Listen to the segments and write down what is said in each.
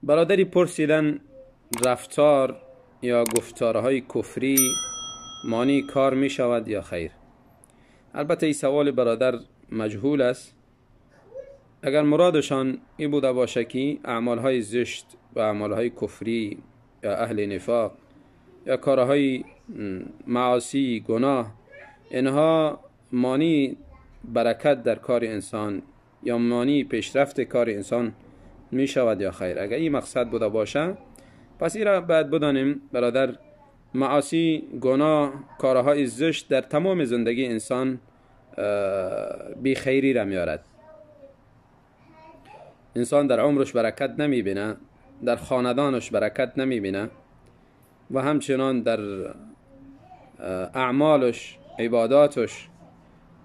برادری پرسیدن رفتار یا گفتارهای کفری مانی کار می شود یا خیر؟ البته این سوال برادر مجهول است. اگر مرادشان این بوده باشه که اعمالهای زشت و اعمالهای کفری یا اهل نفاق یا کارهای معاصی گناه اینها مانی برکت در کار انسان یا مانی پیشرفت کار انسان می شود یا خیر، اگر این مقصد بوده باشه پس این را باید بدانیم برادر، معاصی گناه کارهای زشت در تمام زندگی انسان بی خیری را میارد. انسان در عمرش برکت نمی بینه، در خاندانش برکت نمی بینه و همچنان در اعمالش، عباداتش،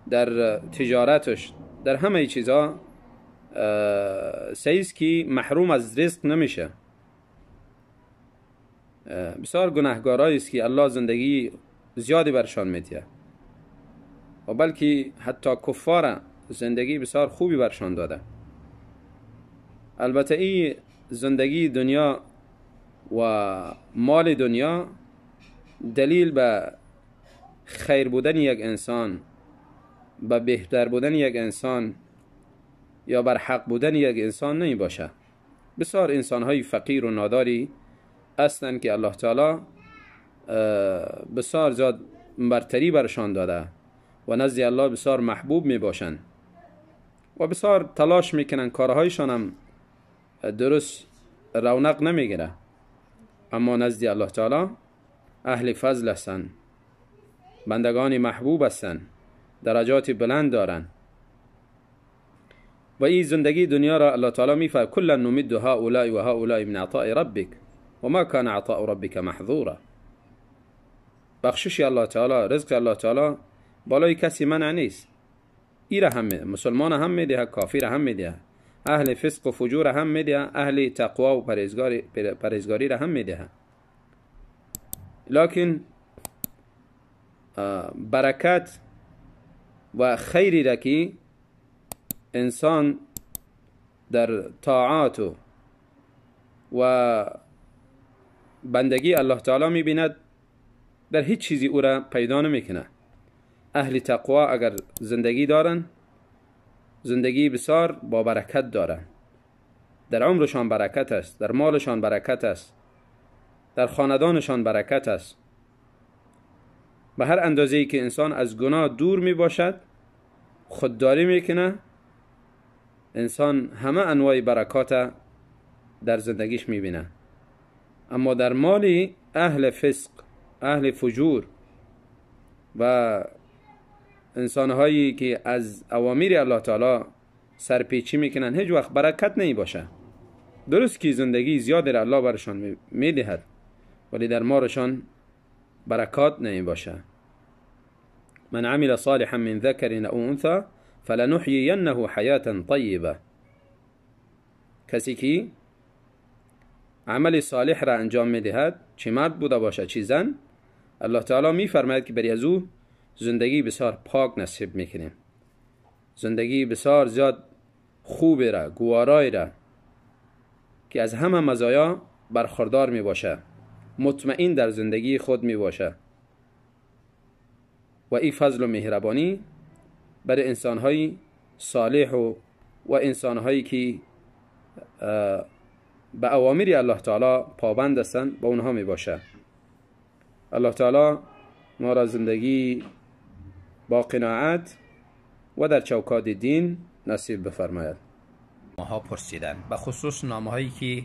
در تجارتش، در همه چیزا سیست که محروم از رزق نمیشه. بسیار گناهکارایی است که الله زندگی زیادی برشان میده و بلکه حتی کفار زندگی بسیار خوبی برشان داده. البته این زندگی دنیا و مال دنیا دلیل به خیر بودن یک انسان، به بهتر بودن یک انسان یا بر حق بودن یک انسان نمی باشه. بسیار انسان‌های فقیر و ناداری هستند که الله تعالی بسیار زیاد برتری برشان داده و نزد الله بسیار محبوب می باشند و بسیار تلاش میکنن، کارهایشان هم درست رونق نمیگیره، اما نزد الله تعالی اهل فضل هستند، بندگان محبوب هستند، درجات بلند دارند. و این زندگی دنیا را الله تعالی میفرماید کلا نمد هؤلاء و هؤلاء من عطاء ربک و ما کان عطاء ربک محظورا. بخشش الله تعالی، رزق الله تعالی بالای کسی منع نیست. این را هم میده، مسلمان هم میده، کافر هم میده، اهل فسق و فجور هم میده، اهل تقوا و پرهیزگاری را هم میده. لکن برکت و خیری را که انسان در طاعات و بندگی الله تعالی میبیند در هیچ چیزی او را پیدا نمیکنه. اهل تقوا اگر زندگی دارن، زندگی بسیار با برکت دارن، در عمرشان برکت است، در مالشان برکت است، در خاندانشان برکت است. به هر اندازه‌ای که انسان از گناه دور می باشد، خودداری میکنه، انسان همه انواع برکات در زندگیش میبینه. اما در مال اهل فسق، اهل فجور و انسانهایی که از اوامر الله تعالی سرپیچی میکنن هیچ وقت برکت نمی باشه. درست که زندگی زیاد را الله برشان میدهد ولی در مالشان برکات نمی باشه. من عمل صالحا من ذکر او انثى فلنحيينه حیاتا طیبه. کسی که عمل صالح را انجام میدهد، چه مرد بوده باشه چه زن، الله تعالی میفرماید که بری از او زندگی بسیار پاک نصیب میکنیم، زندگی بسیار زیاد خوب را، گوارای را که از همه مزایا برخوردار می باشه، مطمئن در زندگی خود می باشه. و این فضل و مهربانی برای انسانهای صالح و انسانهایی که به اوامر الله تعالی پابند هستند، با اونها می باشه. الله تعالی ما را زندگی با قناعت و در چوکات دین نصیب بفرماید. ماها پرسیدن به خصوص نامهایی که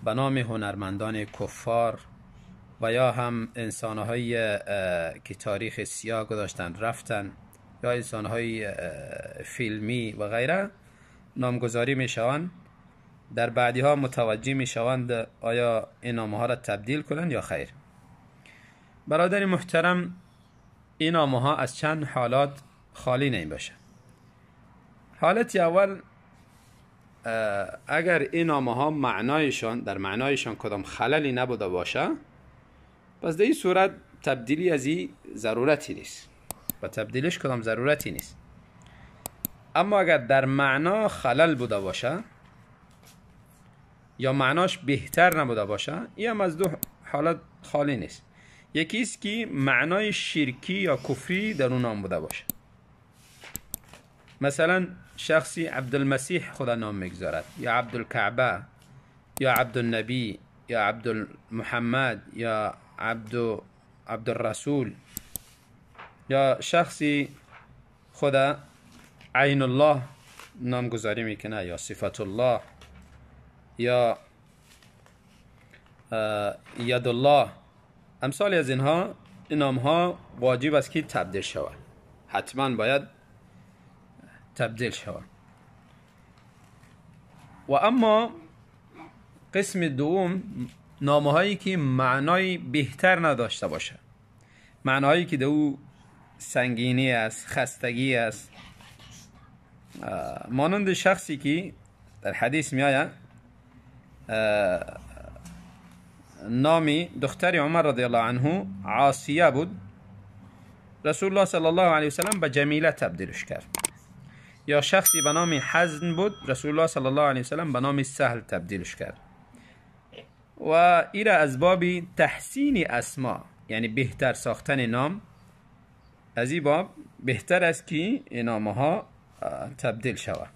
به نام هنرمندان کفار و یا هم انسانهایی که تاریخ سیاه گذاشتن رفتن یا انسانهای فیلمی و غیره نامگذاری می شوند، در بعدی ها متوجه می شوند آیا این نامه ها را تبدیل کنند یا خیر. برادر محترم، این نامه ها از چند حالات خالی نمی باشه. حالت اول، اگر این نامه ها در معنایشان کدام خللی نبوده باشه، پس در این صورت تبدیلی از این ضرورتی نیست و تبدیلش کدام ضرورتی نیست. اما اگر در معنا خلل بوده باشه یا معناش بهتر نبوده باشه، این هم از دو حالت خالی نیست. یکی است که معنای شرکی یا کفری در اون نام بوده باشه. مثلا شخصی عبدالمسیح خدا نام میگذارد، یا عبدالکعبه، یا عبدالنبی، یا عبدالمحمد، یا عبدالرسول. یا شخصی خدا عین الله نامگذاری میکنه، یا صفت الله، یا ید الله. امثال از اینها، این نامها واجب است که تبدیل شود، حتما باید تبدیل شود. و اما قسم دوم، نامهایی که معنای بهتر نداشته باشه، معنایی که دو سنگینی است، خستگی است. مانند شخصی که در حدیث می آید نامی دختر عمر رضی الله عنه عاصیه بود، رسول الله صلی الله علیه وسلم به جمیله تبدیلش کرد. یا شخصی به نام حزن بود، رسول الله صلی الله علیه وسلم به نام سهل تبدیلش کرد. و ایره از باب تحسین اسما، یعنی بهتر ساختن نام، از این باب بهتر است که این نامها تبدیل شود.